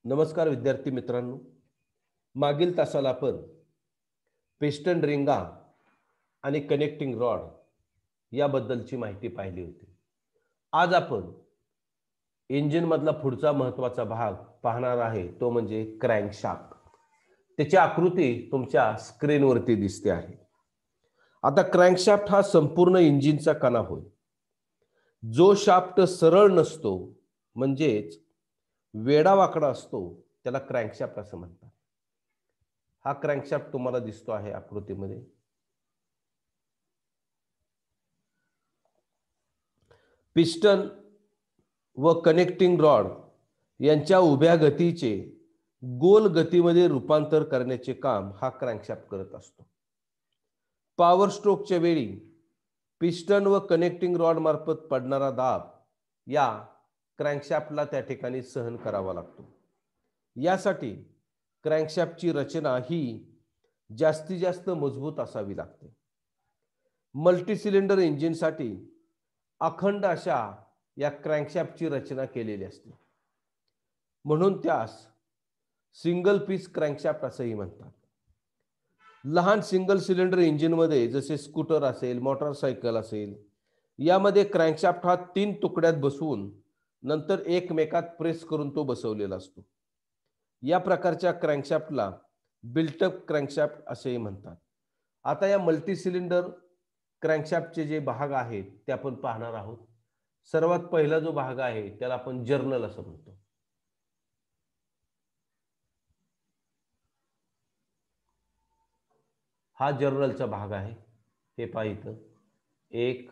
नमस्कार विद्यार्थी मित्रांनो, मागील तासाला आपण पिस्टन रिंगा आणि कनेक्टिंग रॉड याबद्दलची माहिती पाहिली होती. आज आपण इंजिन मधला पुढचा महत्त्वाचा भाग पाहणार आहे, तो म्हणजे क्रँकशाफ्ट. त्याची आकृती तुमच्या स्क्रीनवरती दिसते आहे. आता क्रँकशाफ्ट हा संपूर्ण इंजिनचा कणा होय. जो शाफ्ट सरळ नसतो म्हणजेच वेडावाकडा असतो त्याला क्रँकशाफ्ट असं म्हणतात. हा क्रँकशाफ्ट तुम्हाला दिसतो आहे आकृतीमध्ये. पिस्टन व कनेक्टिंग रॉड यांच्या उभ्या गतीचे गोल गतीमध्ये रूपांतर करण्याचे काम हा क्रँकशाफ्ट करत असतो. पॉवर स्ट्रोकच्या वेळी पिस्टन व कनेक्टिंग रॉड मार्फत पडणारा दाब या क्रँकशाफ्टला त्या ठिकाणी सहन करावा लागतो. यासाठी क्रँकशाफ्टची रचना ही जास्तीत जास्त मजबूत असावी लागते. मल्टी सिलेंडर इंजिनसाठी अखंड अशा या क्रँकशाफ्टची रचना केलेली असते, म्हणून त्यास सिंगल पीस क्रँकशाफ्ट असंही म्हणतात. लहान सिंगल सिलेंडर इंजिनमध्ये जसे स्कूटर असेल, मोटरसायकल असेल, यामध्ये क्रँकशाफ्ट हा 3 तुकड्यात बसवून नंतर एकमेकात प्रेस करून तो बसवलेला असतो. या प्रकारच्या क्रँकशाफ्टला बिल्टअप क्रँकशाफ्ट असेही म्हणतात. आता या मल्टी सिलेंडर क्रँकशाफ्टचे जे भाग आहेत ते आपण पाहणार आहोत. सर्वात पहिला जो भाग आहे त्याला आपण जर्नल असं म्हणतो. हा जर्नलचा भाग आहे. हे पहा इथं 1,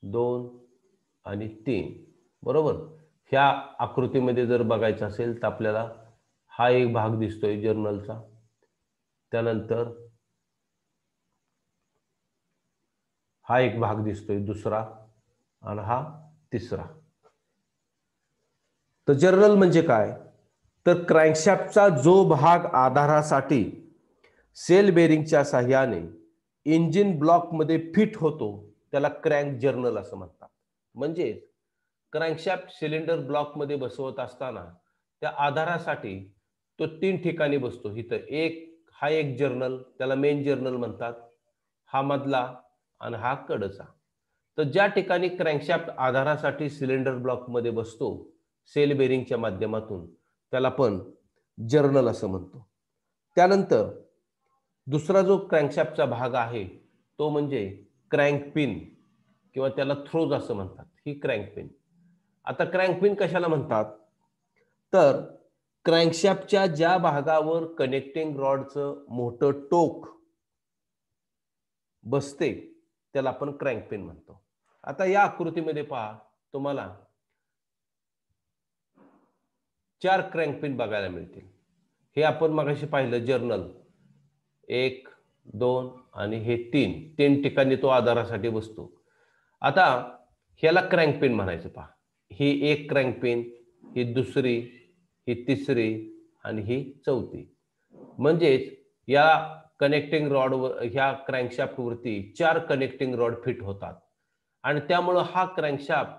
2 आणि 3, बरोबर. ह्या आकृतीमध्ये जर बघायचं असेल तर आपल्याला हा एक भाग दिसतोय जर्नलचा, त्यानंतर हा एक भाग दिसतोय दुसरा, आणि हा तिसरा. तर जर्नल म्हणजे काय, तर क्रँकशाफ्टचा जो भाग आधारासाठी सेल बेरिंगच्या साहाय्याने इंजिन ब्लॉकमध्ये फिट होतो त्याला क्रँक जर्नल असं म्हणतात. म्हणजे क्रँकशाफ्ट सिलेंडर ब्लॉकमध्ये बसवत असताना त्या आधारासाठी तो 3 ठिकाणी बसतो. इथं हा एक जर्नल, त्याला मेन जर्नल म्हणतात, हा मधला आणि हा कडचा. तर ज्या ठिकाणी क्रँकशाफ्ट आधारासाठी सिलेंडर ब्लॉकमध्ये बसतो सेल बेरिंगच्या माध्यमातून त्याला आपण जर्नल असं म्हणतो. त्यानंतर दुसरा जो क्रँकशाफ्टचा भाग आहे तो म्हणजे क्रँक पिन किंवा त्याला थ्रोज असं म्हणतात. ही क्रँक पिन. आता क्रँक पिन कशाला म्हणतात, तर क्रँकशाफ्टच्या ज्या भागावर कनेक्टिंग रॉडचं मोठं टोक बसते त्याला आपण क्रँक पिन म्हणतो. आता या आकृतीमध्ये पहा, तुम्हाला 4 क्रँक पिन बघायला मिळतील. हे आपण मगाशी पाहिलं जर्नल 1, 2 आणि हे 3 ठिकाणी तो आधारासाठी बसतो. आता ह्याला क्रँक पिन म्हणायचं. पहा, ही एक क्रँक पिन, ही दुसरी, ही तिसरी आणि ही चौथी. म्हणजेच या कनेक्टिंग रॉडवर, ह्या क्रँकशाफ्ट वरती 4 कनेक्टिंग रॉड फिट होतात आणि त्यामुळे हा क्रँकशाफ्ट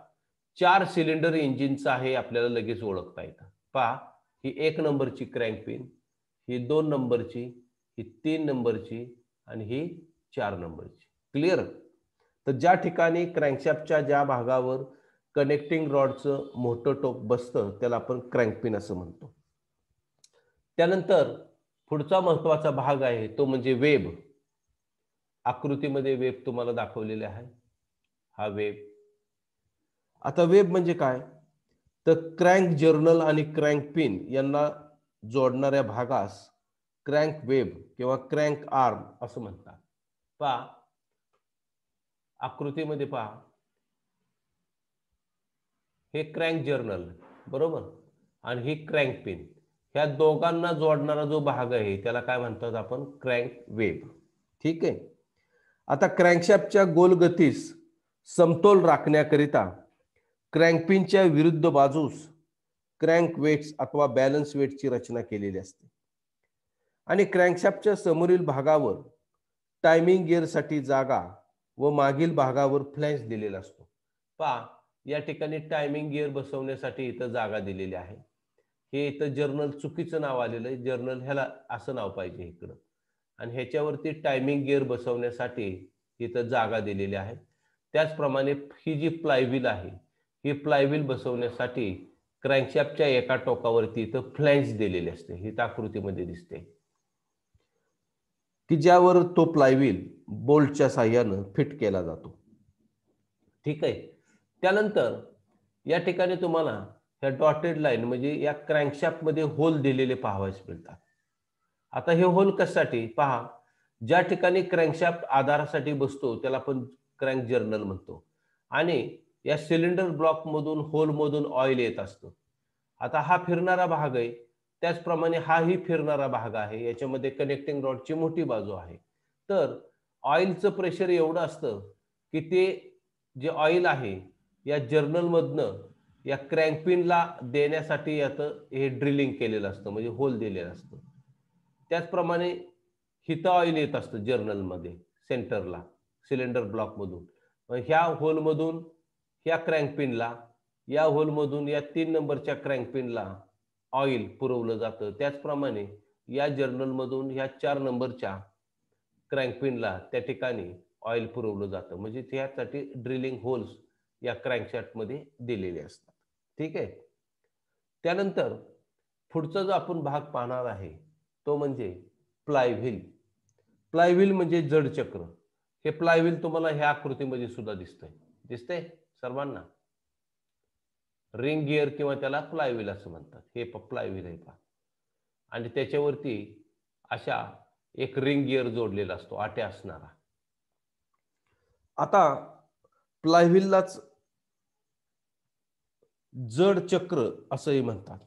4 सिलेंडर इंजिनचा आहे आपल्याला लगेच ओळखता येतं. पहा, ही 1 नंबरची क्रँक पिन, ही 2 नंबरची, ही 3 नंबरची आणि ही 4 नंबरची. क्लिअर. तर ज्या ठिकाणी क्रँकशाफ्टच्या ज्या भागावर कनेक्टिंग रॉडचं मोठं टोक बसतं त्याला आपण क्रँक पिन असं म्हणतो. त्यानंतर पुढचा महत्त्वाचा भाग आहे तो म्हणजे वेब. आकृतीमध्ये वेब तुम्हाला दाखवलेले आहे. हा वेब. आता वेब म्हणजे काय, तर क्रँक जर्नल आणि क्रँक पिन यांना जोडणाऱ्या भागास क्रँक वेब किंवा क्रँक आर्म असं म्हणतात. पहा आकृतीमध्ये, पहा हे क्रँक जर्नल, बरोबर, आणि ही क्रँक पिन. ह्या दोघांना जोडणारा जो भाग आहे त्याला काय म्हणतात आपण, क्रँक वेब. ठीक आहे. आता क्रँकशाफ्टच्या गोल गतीस समतोल राखण्याकरिता क्रँकपिनच्या विरुद्ध बाजूस क्रँक वेट्स अथवा बॅलन्स वेट्सची रचना केलेली असते आणि क्रँकशाफ्टच्या समोरील भागावर टायमिंग गिअरसाठी जागा व मागील भागावर फ्लॅश दिलेला असतो. पहा, या ठिकाणी टायमिंग गिअर बसवण्यासाठी इथं जागा दिलेली आहे. हे इथं जर्नल चुकीचं नाव आलेलं आहे, जर्नल ह्याला असं नाव पाहिजे इकडं. आणि ह्याच्यावरती टायमिंग गिअर बसवण्यासाठी इथं जागा दिलेली आहे. त्याचप्रमाणे ही जी प्लायव्हील आहे, ही प्लायव्हील बसवण्यासाठी क्रँकशाफ्टच्या एका टोकावरती इथं फ्लॅंज दिलेली असते, ही आकृतीमध्ये दिसते, की ज्यावर तो प्लायव्हील बोल्टच्या साहाय्यानं फिट केला जातो. ठीक आहे. त्यानंतर या ठिकाणी तुम्हाला ह्या डॉटेड लाईन म्हणजे या क्रँकशाफ्टमध्ये होल दिलेले पाहावयास मिळतात. आता हे होल कशासाठी पहा, ज्या ठिकाणी क्रँकशाफ्ट आधारासाठी बसतो त्याला आपण क्रँक जर्नल म्हणतो आणि या सिलेंडर ब्लॉक मधून होल मधून ऑइल येत असतं. आता हा फिरणारा भाग आहे, त्याचप्रमाणे हाही फिरणारा भाग आहे, याच्यामध्ये कनेक्टिंग रॉडची मोठी बाजू आहे. तर ऑइलचं प्रेशर एवढं असतं की ते जे ऑइल आहे या जर्नल मधनं या क्रँकपिनला देण्यासाठी याचं हे ड्रिलिंग केलेलं असतं, म्हणजे होल दिलेलं असतं. त्याचप्रमाणे हिथं ऑइल येत असतं जर्नलमध्ये सेंटरला सिलेंडर ब्लॉक मधून, ह्या होलमधून ह्या क्रँकपिनला, या होलमधून या 3 नंबरच्या क्रँकपिनला ऑइल पुरवलं जातं. त्याचप्रमाणे या जर्नलमधून ह्या 4 नंबरच्या क्रँकपिनला त्या ठिकाणी ऑइल पुरवलं जातं. म्हणजे त्यासाठी ड्रिलिंग होल्स या क्रँकशाफ्टमध्ये दिलेले असतात. ठीक आहे. त्यानंतर पुढचा जो आपण भाग पाहणार आहे तो म्हणजे प्लायव्हील. प्लायव्हील म्हणजे जड चक्र. हे प्लायव्हील तुम्हाला ह्या आकृतीमध्ये सुद्धा दिसतंय सर्वांना. रिंग गिअर किंवा त्याला प्लायव्हील असं म्हणतात. हे प्लायव्हील आहे पहा. आणि त्याच्यावरती अशा एक रिंग गिअर जोडलेला असतो, आट्या असणारा. आता प्लायव्हीललाच जड चक्र असंही म्हणतात.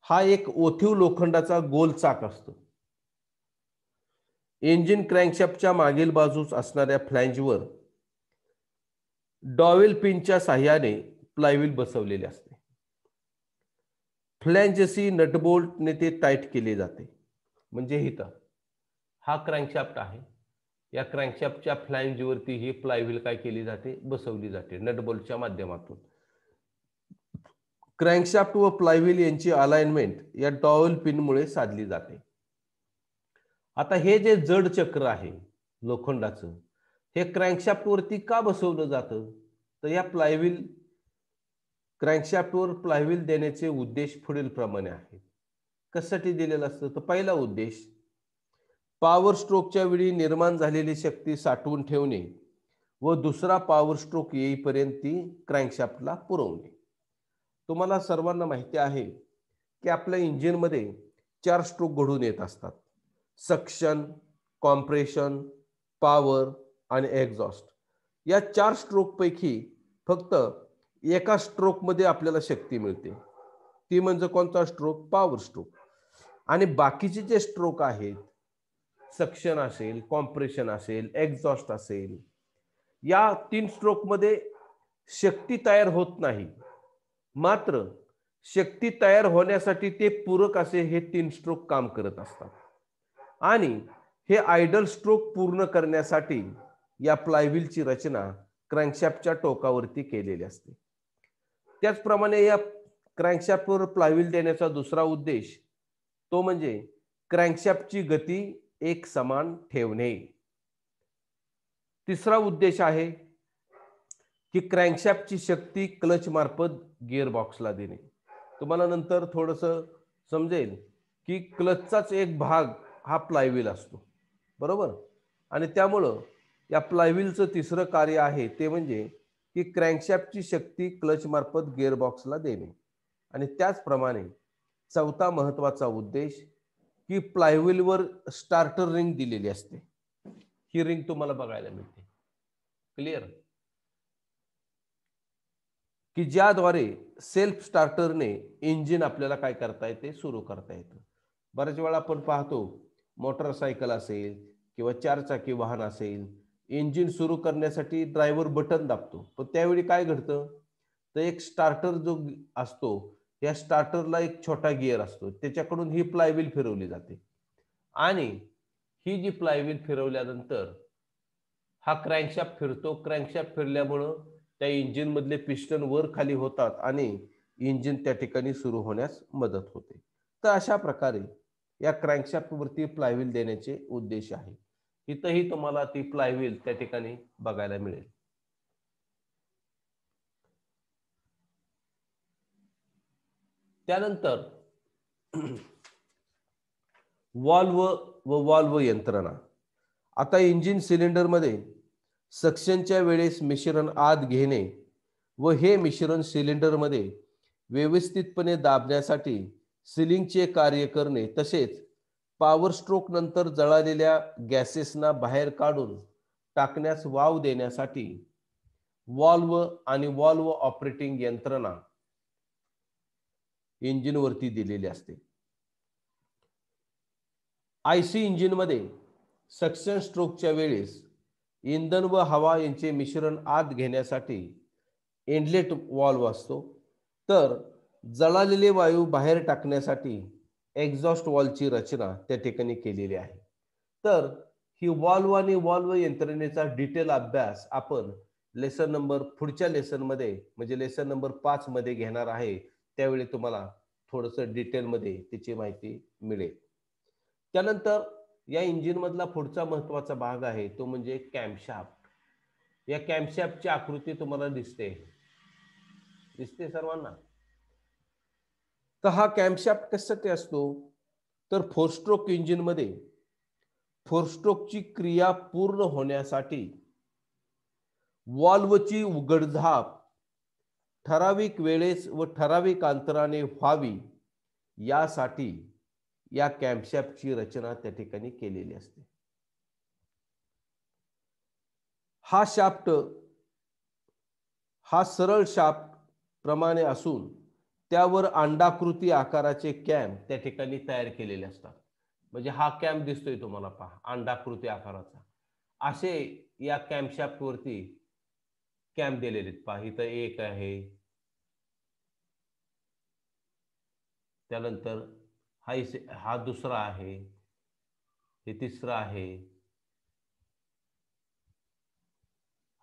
हा एक ओथीव लोखंडाचा गोल चाक असतो. इंजिन क्रँकशाफ्टच्या मागील बाजूस असणाऱ्या फ्लॅंजवर डॉवेल पिनच्या साहाय्याने प्लायव्हील बसवलेले असते. फ्लॅंजशी नटबोल्टने ते टाईट केले जाते. म्हणजे इथं हा क्रँकशाफ्ट आहे, या क्रँकशाफ्टच्या फ्लॅंजवरती ही प्लायव्हील काय केली जाते, बसवली जाते नटबोल्टच्या माध्यमातून. क्रँकशाफ्ट व प्लायव्हील यांची अलाइनमेंट या डॉवेल पिनमुळे साधली जाते. आता हे जे जड चक्र आहे लोखंडाचं, हे क्रँकशाफ्टवरती का बसवलं जातं, तर या प्लायव्हील क्रँकशाफ्टवर प्लायव्हील देण्याचे उद्देश पुढील प्रमाणे आहेत. कशासाठी दिलेलं असतं, तर पहिला उद्देश पॉवर स्ट्रोकच्या वेळी निर्माण झालेली शक्ती साठवून ठेवणे व दुसरा पॉवर स्ट्रोक येईपर्यंत ती क्रँकशाफ्टला पुरवणे. तुम्हाला सर्वांना माहिती आहे की आपल्या इंजिनमध्ये 4 स्ट्रोक घडून येत असतात: सक्शन, कॉम्प्रेशन, पॉवर आणि एक्झॉस्ट. या 4 स्ट्रोक पैकी फक्त एका स्ट्रोकमध्ये आपल्याला शक्ती मिळते, ती म्हणजे कोणता स्ट्रोक, पॉवर स्ट्रोक. आणि बाकीचे जे स्ट्रोक आहेत, सक्शन असेल, कॉम्प्रेशन असेल, एक्झॉस्ट असेल, या 3 स्ट्रोकमध्ये शक्ती तयार होत नाही. मात्र शक्ती तयार होण्यासाठी ते पूरक असे हे 3 स्ट्रोक काम करत असतात. आणि हे आयडल स्ट्रोक पूर्ण करण्यासाठी या प्लायव्हीलची रचना क्रँकशाफ्टच्या टोकावरती केलेली असते. त्याचप्रमाणे या क्रँकशाफ्टवर प्लायव्हील देण्याचा दुसरा उद्देश तो म्हणजे क्रँकशाफ्टची गती एक समान ठेवणे. तिसरा उद्देश आहे की क्रँकशाफ्टची शक्ती क्लच मार्फत गिअर बॉक्सला देणे. तुम्हाला नंतर थोडंसं समजेल की क्लचचाच एक भाग हा प्लायव्हील असतो, बरोबर. आणि त्यामुळं या प्लायव्हीलचं तिसरं कार्य आहे ते म्हणजे की क्रँकशाफ्टची शक्ती क्लच मार्फत गिअर बॉक्सला देणे. आणि त्याचप्रमाणे चौथा महत्वाचा उद्देश की प्लायव्हीलवर स्टार्टर रिंग दिलेली असते. ही रिंग तुम्हाला बघायला मिळते, क्लिअर, की ज्याद्वारे सेल्फ स्टार्टरने इंजिन आपल्याला काय करता येते, सुरू करता येतं. बऱ्याच वेळा आपण पाहतो मोटरसायकल असेल किंवा 4 चाकी वाहन असेल, इंजिन सुरू करण्यासाठी ड्रायव्हर बटन दाबतो, पण त्यावेळी काय घडतं, तर एक स्टार्टर जो असतो, या स्टार्टरला एक छोटा गिअर असतो, त्याच्याकडून ही प्लायव्हील फिरवली जाते. आणि ही जी प्लायव्हील फिरवल्यानंतर हा क्रँकशाफ्ट फिरतो. क्रँकशाफ्ट फिरल्यामुळं त्या इंजिन मधले पिस्टन वर खाली होतात आणि इंजिन त्या ठिकाणी सुरू होण्यास मदत होते. तर अशा प्रकारे या क्रँकशाफ्टवरती फ्लायव्हील देण्याचे उद्देश आहे. इथंही तुम्हाला ती फ्लायव्हील त्या ठिकाणी बघायला मिळेल. त्यानंतर वॉल्व व वॉल्व यंत्रणा. आता इंजिन सिलेंडरमध्ये सक्शनच्या वेळेस मिश्रण आत घेणे व हे मिश्रण सिलेंडरमध्ये व्यवस्थितपणे दाबण्यासाठी सिलिंगचे कार्य करणे, तसेच पॉवर स्ट्रोक नंतर जळालेल्या गॅसेसना बाहेर काढून टाकण्यास वाव देण्यासाठी वॉल्व आणि वॉल्व ऑपरेटिंग यंत्रणा इंजिनवरती दिलेली असते. आयसी इंजिनमध्ये सक्शन स्ट्रोकच्या वेळेस इंधन व हवा यांचे मिश्रण आत घेण्यासाठी इनलेट वॉल्व असतो, तर जळालेले वायू बाहेर टाकण्यासाठी एक्झॉस्ट वॉल्वची रचना त्या ठिकाणी केलेली आहे. तर ही वॉल्व आणि वॉल्व यंत्रणेचा डिटेल अभ्यास आपण लेसन नंबर पुढच्या लेसनमध्ये म्हणजे लेसन नंबर 5 मध्ये घेणार आहे. त्यावेळी तुम्हाला थोडंसं डिटेलमध्ये त्याची माहिती मिळेल. त्यानंतर या इंजिन मधला पुढचा महत्वाचा भाग आहे तो म्हणजे कॅम्पशाफ्ट. या कॅम्पशाफ्टची आकृती तुम्हाला दिसते सर्वांना. तर हा कॅम्पशाफ्ट कशासाठी असतो, तर फोर स्ट्रोक इंजिन मध्ये फोर स्ट्रोकची क्रिया पूर्ण होण्यासाठी वॉल्वची उघडझाप ठराविक वेळेस व ठराविक अंतराने व्हावी यासाठी या कॅम्पशाफ्टची रचना त्या ठिकाणी केलेली असते. हा शाफ्ट हा सरळ शाफ्ट प्रमाणे असून त्यावर अंडाकृती आकाराचे कॅम्प त्या ठिकाणी तयार केलेले असतात. म्हणजे हा कॅम्प दिसतोय तुम्हाला, पहा, अंडाकृती आकाराचा. असे या कॅम्पशाफ्ट वरती कॅम्प दिलेले आहेत. पहा, इथं एक आहे, त्यानंतर हा दुसरा आहे, हे तिसरा आहे,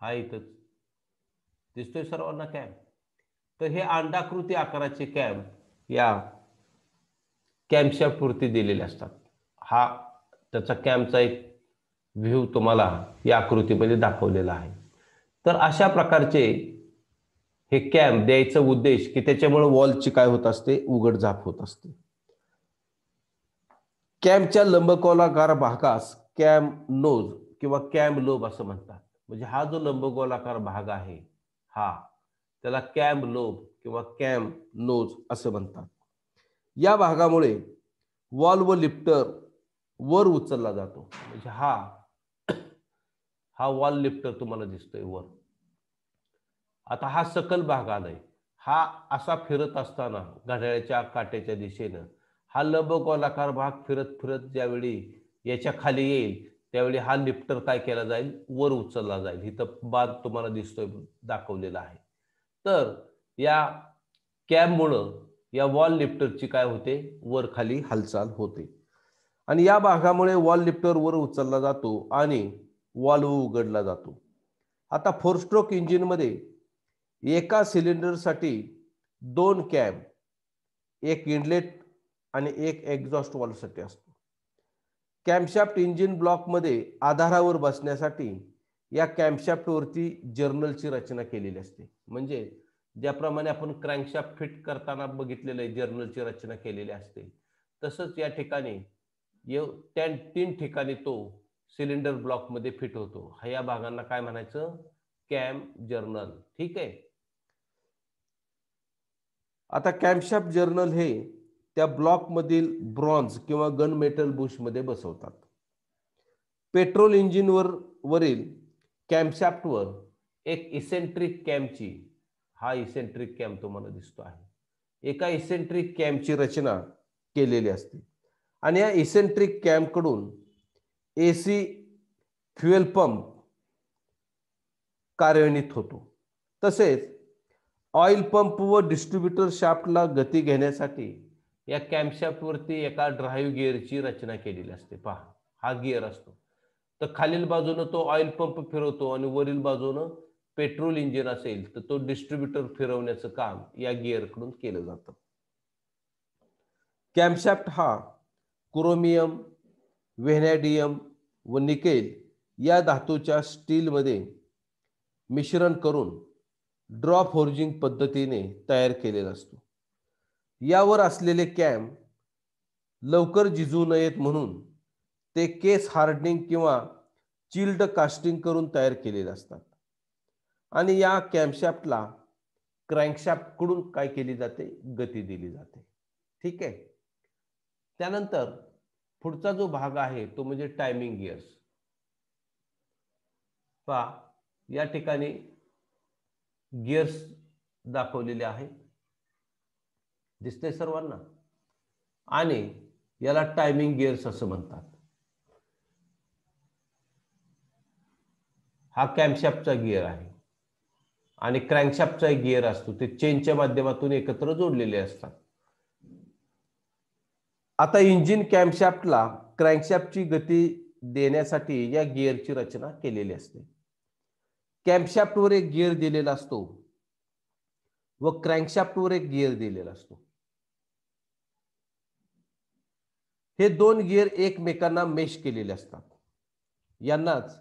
हा इथं दिसतोय सर्वांना कॅम्प. तर हे अंडाकृती आकाराचे कॅम्प या कॅम्पशाफ्ट वरती दिलेले असतात. हा त्याचा कॅम्पचा एक व्ह्यू तुम्हाला या आकृतीमध्ये दाखवलेला आहे. तर अशा प्रकारचे हे कॅम्प द्यायचा उद्देश की त्याच्यामुळे वॉलची काय होत असते, उघडझाप होत असते. कॅम्पच्या लंबगोलाकार भागास कॅम्प नोज किंवा कॅम्प लोब असं म्हणतात. म्हणजे हा जो लंबगोलाकार भाग आहे हा त्याला कॅम्प लोब किंवा कॅम्प नोज असं म्हणतात. या भागामुळे वॉल्व लिफ्टर वर उचलला जातो. म्हणजे हा वॉल लिफ्टर तुम्हाला दिसतोय वर. आता हा सकल भाग आलाय, हा असा फिरत असताना घड्याळाच्या काट्याच्या दिशेनं हा लंबगोलाकार भाग फिरत फिरत ज्यावेळी याच्या खाली येईल त्यावेळी हा लिफ्टर काय केला जाईल, वर उचलला जाईल. इथं बाण तुम्हाला दिसतोय दाखवलेला आहे. तर या कॅम्पमुळं या वॉल लिफ्टरची काय होते, वर खाली हालचाल होते आणि या भागामुळे वॉल लिफ्टर वर उचलला जातो आणि वॉल्व उघडला जातो. आता फोर स्ट्रोक इंजिन मध्ये एका सिलेंडरसाठी 2 कॅम्प, एक इनलेट आणि एक एक्झॉस्ट वॉल्वसाठी असतो. कॅम्पशाफ्ट इंजिन ब्लॉक मध्ये आधारावर बसण्यासाठी या कॅम्पशाफ्ट वरती जर्नलची रचना केलेली असते. म्हणजे ज्याप्रमाणे आपण क्रँकशाफ्ट फिट करताना बघितलेलं आहे, जर्नलची रचना केलेली असते, तसंच या ठिकाणी 3 ठिकाणी तो सिलेंडर ब्लॉक मध्ये फिट होतो. या भागांना काय म्हणायचं, कॅम्प जर्नल. ठीक आहे. आता कॅम्पशाफ्ट जर्नल हे त्या ब्लॉक मधील ब्रॉन्झ किंवा गन मेटल बुश मध्ये बसवतात. पेट्रोल इंजिन वरील कॅम्पशाफ्टवर एक इसेंट्रिक कॅम्पची, हा इसेंट्रिक कॅम्प तुम्हाला दिसतो आहे, एका इसेंट्रिक कॅम्पची रचना केलेली असते आणि या इसेंट्रिक कॅम्प कडून एसी फ्युएल पंप कार्यान्वित होतो. तसेच ऑइल पंप व डिस्ट्रीब्युटर शाफ्टला गती घेण्यासाठी या कॅम्पशाफ्ट वरती एका ड्राईव्ह गिअरची रचना केलेली असते. पहा, हा गिअर असतो. तर खालील बाजूने तो ऑइल पंप फिरवतो आणि वरील बाजूने पेट्रोल इंजिन असेल तर तो डिस्ट्रीब्युटर फिरवण्याचं काम या गिअरकडून केलं जातं. कॅम्पशाफ्ट हा क्रोमियम, व्हॅनेडियम व निकेल या धातूच्या स्टीलमध्ये मिश्रण करून ड्रॉ फोर्जिंग पद्धतीने तयार केलेला असतो. यावर असलेले कॅम लवकर झिजू नयेत म्हणून ते केस हार्डनिंग किंवा चिल्ड कास्टिंग करून तयार केलेले असतात. आणि या कॅम्पशाफ्टला क्रँकशाफ्टकडून काय केली जाते? गती दिली जाते. ठीक आहे. त्यानंतर पुढचा जो भाग आहे तो म्हणजे टायमिंग गिअर्स. पहा या ठिकाणी गिअर्स दाखवलेले आहेत, दिसते सर्वांना, आणि याला टायमिंग गिअर्स असं म्हणतात. हा कॅम्पशाफ्टचा गिअर आहे आणि क्रँकशाफ्टचा एक गिअर असतो, ते चेनच्या माध्यमातून एकत्र जोडलेले असतात. आता इंजिन कॅम्पशाफ्टला क्रँकशाफ्टची गती देण्यासाठी या गिअरची रचना केलेली असते. कॅम्पशाफ्टवर एक गिअर दिलेला असतो व क्रँकशाफ्टवर एक गिअर दिलेला असतो. हे दोन गिअर एकमेकांना मेश केलेले असतात. यांनाच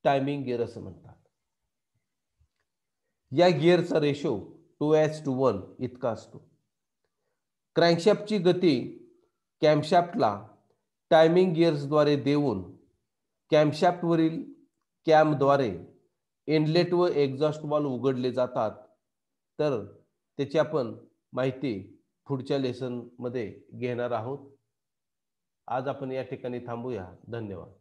टायमिंग गिअर असं म्हणतात. या गिअरचा रेशो 2:1 इतका असतो. क्रँकशाफ्टची गती कॅम्पशाफ्टला टायमिंग गिअर्सद्वारे देऊन कॅम्पशाफ्टवरील कॅमद्वारे इनलेट व एक्झॉस्ट वाल्व उघडले जातात. तर त्याची आपण माहिती पुढच्या लेसनमध्ये घेणार आहोत. आज आपण या ठिकाणी थांबूया. धन्यवाद.